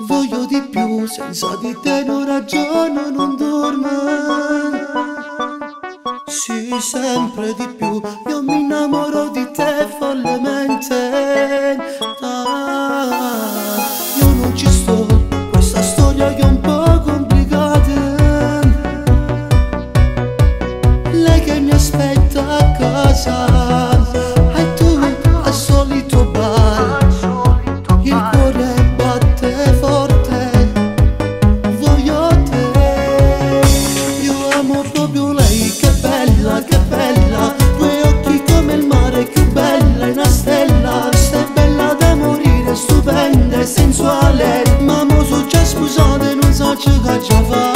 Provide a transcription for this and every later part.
Voglio di più, senza di te non ragiono, non dormo. Sì, sempre di più, io mi innamoro di te follemente. Io non ci sto, questa storia che è un po' complicata. Lei che mi aspetta a casa e tu al solito bar. Il cuore batte forte, voglio te. Io amo proprio lei, che bella, che bella. Due occhi come il mare, più bella, una stella. Sei bella da morire, stupenda e sensuale. Ma mo so già scusate, non so ciò che già fa.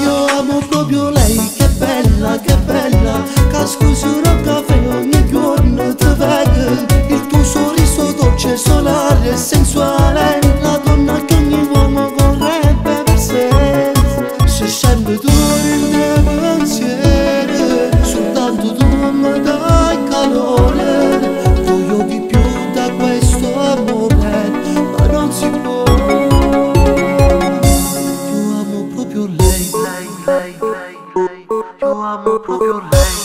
Io amo proprio lei, che bella, che bella. Casco su un caffè ogni giorno ti vedo. Il tuo sorriso dolce, solare e sensuale. La donna che ogni uomo vorrebbe per sé. Se sempre tu nel mio pensiero, soltanto tu mi dai calore. Voglio di più da questo amore, ma non si può. Io amo proprio lei, io amo proprio lei.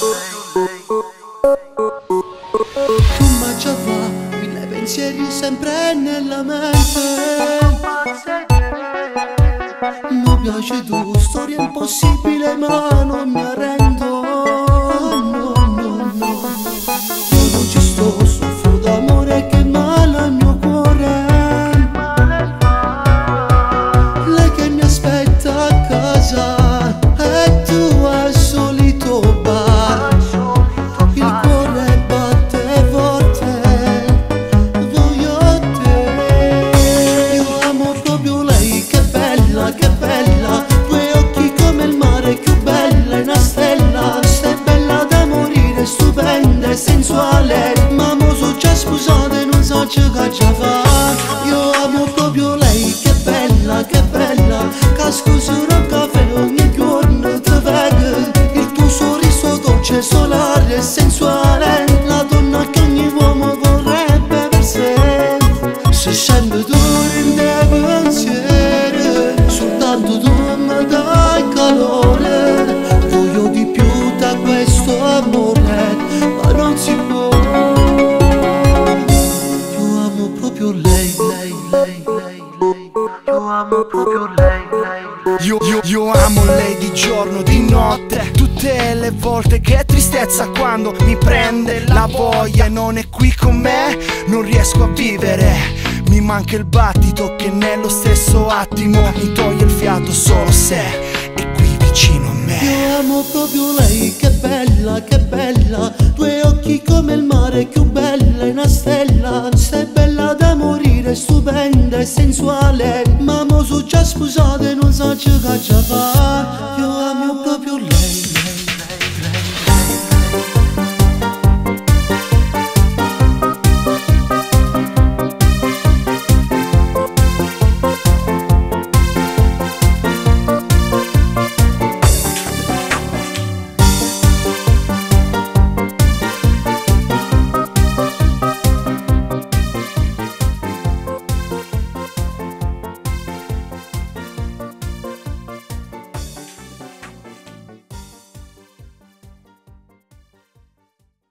Tu ma già va, mille pensieri sempre nella mente. Mi piace tu, storia impossibile ma non mi arrendo. No, no, no. Io non ci sto, soffro d'amore che male il mio cuore. Lei che mi aspetta a casa e tu al solito bar. Il cuore batte forte, voglio te. Io amo proprio lei, che bella, che bella. Due occhi come il mare, più bella, una stella. Sei bella da morire, stupenda e sensuale. Ma mo so già scusate, non so ciò che già fa. Io amo proprio lei, che bella, che bella. Casco su un caffè ogni giorno ti vedo. Il tuo sorriso dolce, solare e sensuale. La donna che ogni uomo vorrebbe per sé. Se sempre tu in te pensiero, soltanto tu mi dai calore. Voglio di più da questo amore, ma non si può. Io amo proprio lei, io amo proprio lei. Io amo lei di giorno, di notte, tutte le volte che è tristezza quando mi prende la voglia e non è qui con me, non riesco a vivere. Mi manca il battito che nello stesso attimo mi toglie il fiato solo se è qui vicino a me. Io amo proprio lei, che bella, che bella. Due occhi come il mare, più bella, una stella. Sei bella da morire, stupenda e sensuale. Ma mo so già scusate, non so ciò che già fa. Io amo proprio lei.